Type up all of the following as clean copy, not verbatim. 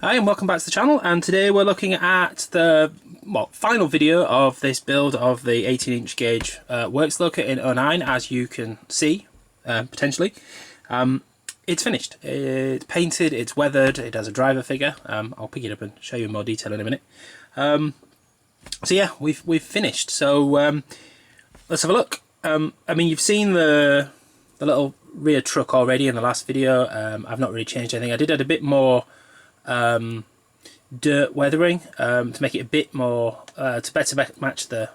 Hi and welcome back to the channel, and today we're looking at the final video of this build of the 18-inch gauge works loco in 09. As you can see, potentially, it's finished, it's painted, it's weathered, it has a driver figure. I'll pick it up and show you in more detail in a minute. So yeah, we've finished, so let's have a look. I mean, you've seen the little rear truck already in the last video. I've not really changed anything. I did add a bit more dirt weathering to make it a bit more to better match the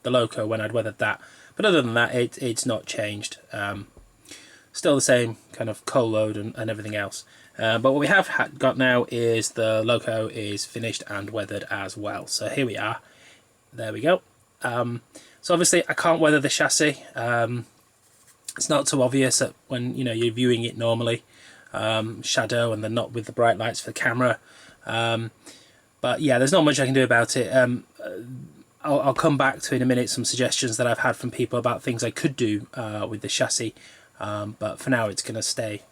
loco when I'd weathered that. But other than that, it's not changed. Still the same kind of coal load and everything else. But what we have got now is the loco is finished and weathered as well. So here we are. There we go. So obviously I can't weather the chassis. It's not so obvious that when you're viewing it normally. Shadow and then not with the bright lights for the camera, but yeah, there's not much I can do about it. I'll come back to in a minute some suggestions that I've had from people about things I could do with the chassis, but for now it's going to stay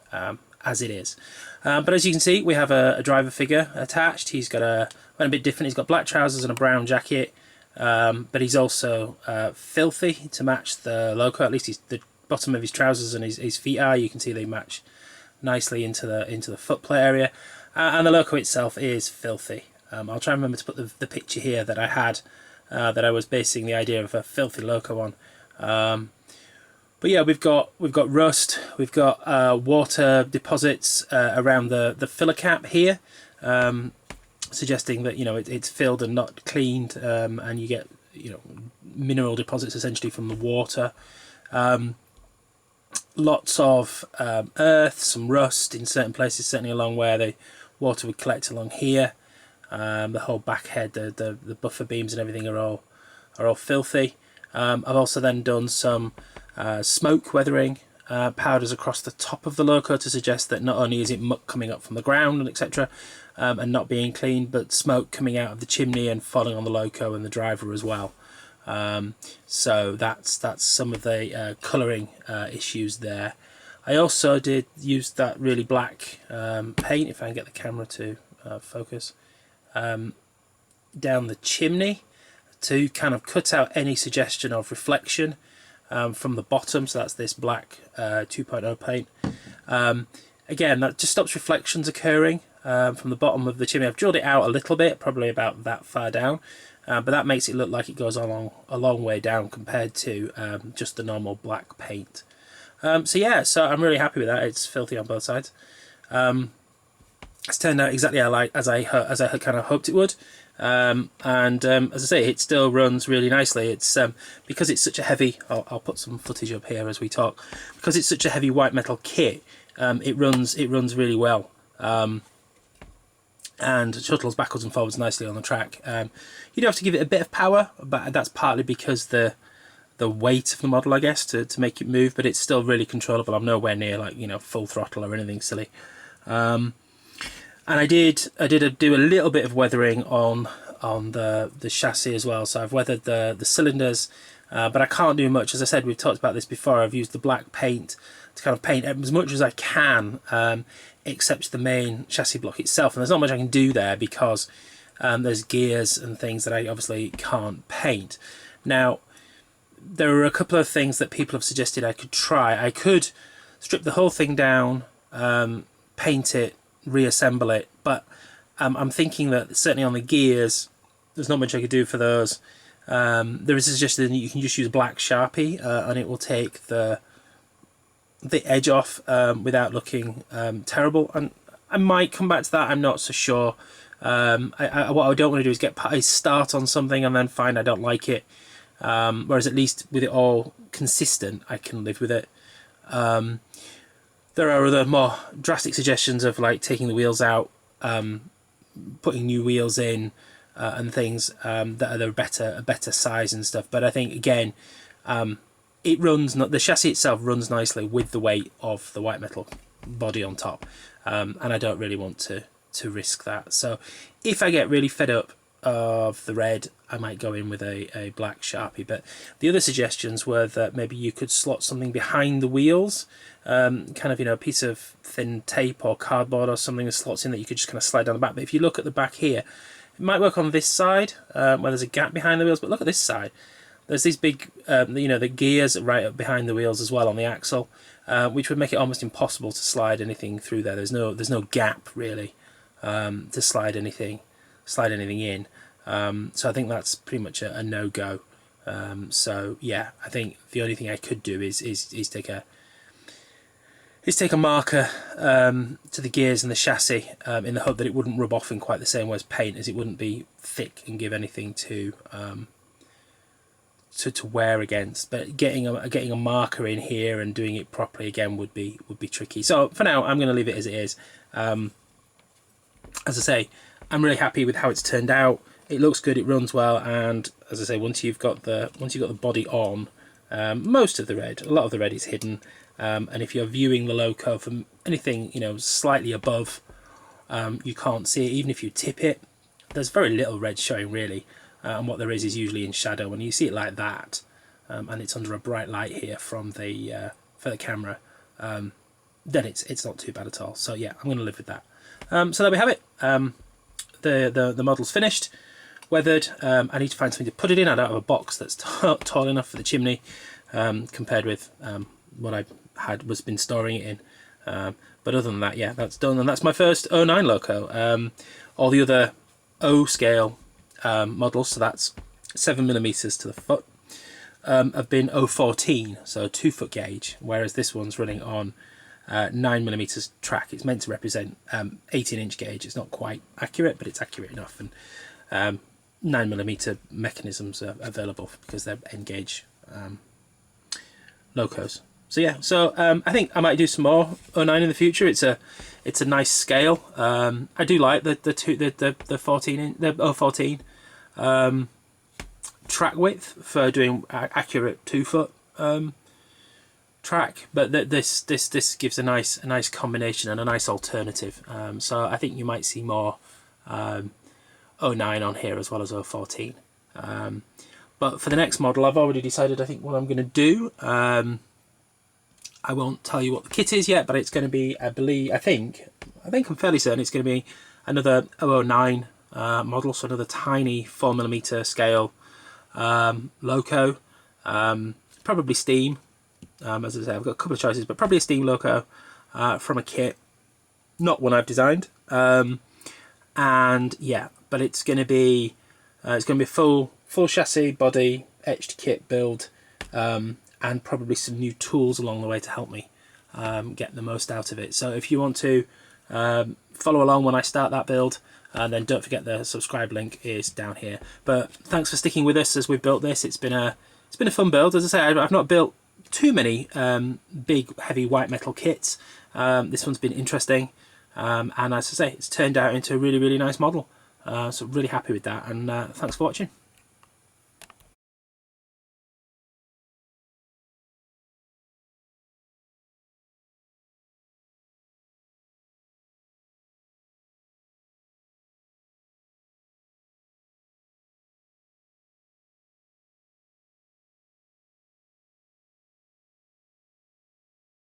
as it is. But as you can see, we have a driver figure attached. He's got a bit different. He's got black trousers and a brown jacket, but he's also filthy to match the loco. At least the bottom of his trousers and his feet are. You can see they match nicely into the footplate area, and the loco itself is filthy. I'll try and remember to put the picture here that I had that I was basing the idea of a filthy loco on. But yeah, we've got rust, we've got water deposits around the filler cap here, suggesting that it's filled and not cleaned, and you get mineral deposits essentially from the water. Lots of earth, some rust in certain places, certainly along where the water would collect along here. The whole back head, the buffer beams and everything are all filthy. I've also then done some smoke weathering powders across the top of the loco to suggest that not only is it muck coming up from the ground and etc. And not being cleaned, but smoke coming out of the chimney and falling on the loco and the driver as well. So that's some of the colouring issues there. I also did use that really black paint, if I can get the camera to focus, down the chimney to kind of cut out any suggestion of reflection from the bottom. So that's this black 2.0 paint. Again, that just stops reflections occurring from the bottom of the chimney. I've drilled it out a little bit, probably about that far down. But that makes it look like it goes a long way down compared to just the normal black paint. So yeah, so I'm really happy with that. It's filthy on both sides. It's turned out exactly as I had kind of hoped it would. And as I say, it still runs really nicely. It's because it's such a heavy. I'll put some footage up here as we talk. Because it's such a heavy white metal kit, it runs really well. And shuttles backwards and forwards nicely on the track. You do have to give it a bit of power, but that's partly because the weight of the model, I guess, to make it move. But it's still really controllable. I'm nowhere near like full throttle or anything silly. And I did do a little bit of weathering on the chassis as well. So I've weathered the cylinders, but I can't do much. As I said, we've talked about this before. I've used the black paint to kind of paint as much as I can. Except the main chassis block itself, and there's not much I can do there because there's gears and things that I obviously can't paint. Now, there are a couple of things that people have suggested I could try. I could strip the whole thing down, paint it, reassemble it, but I'm thinking that certainly on the gears, there's not much I could do for those. There is a suggestion that you can just use black Sharpie, and it will take the edge off without looking terrible, and I might come back to that. I'm not so sure. What I don't want to do is get a start on something and then find I don't like it, whereas at least with it all consistent I can live with it. There are other more drastic suggestions of like taking the wheels out, putting new wheels in, and things that are a better size and stuff, but I think again it runs. The chassis itself runs nicely with the weight of the white metal body on top, and I don't really want to risk that. So if I get really fed up of the red, I might go in with a black Sharpie. But the other suggestions were that maybe you could slot something behind the wheels, kind of, a piece of thin tape or cardboard or something that slots in that you could just kind of slide down the back. But if you look at the back here, it might work on this side where there's a gap behind the wheels, but look at this side. There's these big, the gears right up behind the wheels as well on the axle, which would make it almost impossible to slide anything through there. There's no gap really to slide anything in. So I think that's pretty much a no-go. So yeah, I think the only thing I could do is take a marker to the gears and the chassis in the hope that it wouldn't rub off in quite the same way as paint, as it wouldn't be thick and give anything to wear against. But getting a marker in here and doing it properly again would be tricky. So for now, I'm going to leave it as it is. As I say, I'm really happy with how it's turned out. It looks good, it runs well, and as I say, once you've got the body on, most of the red, a lot of the red is hidden. And if you're viewing the Loco from anything slightly above, you can't see it. Even if you tip it, there's very little red showing really, and what there is usually in shadow. When you see it like that, and it's under a bright light here from the for the camera, then it's not too bad at all. So yeah, I'm going to live with that. So there we have it. The model's finished, weathered. I need to find something to put it in. I don't have a box that's tall enough for the chimney, compared with what I was been storing it in. But other than that, yeah, that's done, and that's my first 09 Loco. All the other O scale models, so that's 7mm to the foot, have been 014, so 2 foot gauge, whereas this one's running on 9mm track. It's meant to represent 18-inch gauge. It's not quite accurate, but it's accurate enough, and 9mm mechanisms are available because they're end gauge Locos. So yeah, so I think I might do some more 09 in the future. It's a nice scale. I do like the 014 track width for doing accurate 2 foot track, but this gives a nice combination and a nice alternative. So I think you might see more 09 on here as well as 014. But for the next model, I've already decided I think what I'm going to do. I won't tell you what the kit is yet, but it's going to be, I think I'm fairly certain it's going to be another 009 model, so another tiny 4mm scale Loco, probably steam. As I say, I've got a couple of choices, but probably a steam Loco from a kit, not one I've designed. And yeah, but it's going to be full chassis, body, etched kit build, and probably some new tools along the way to help me get the most out of it. So if you want to follow along when I start that build, then don't forget the subscribe link is down here. But thanks for sticking with us as we've built this. It's been a fun build. As I say, I've not built too many big heavy white metal kits. This one's been interesting, and as I say, it's turned out into a really nice model. So really happy with that, and thanks for watching.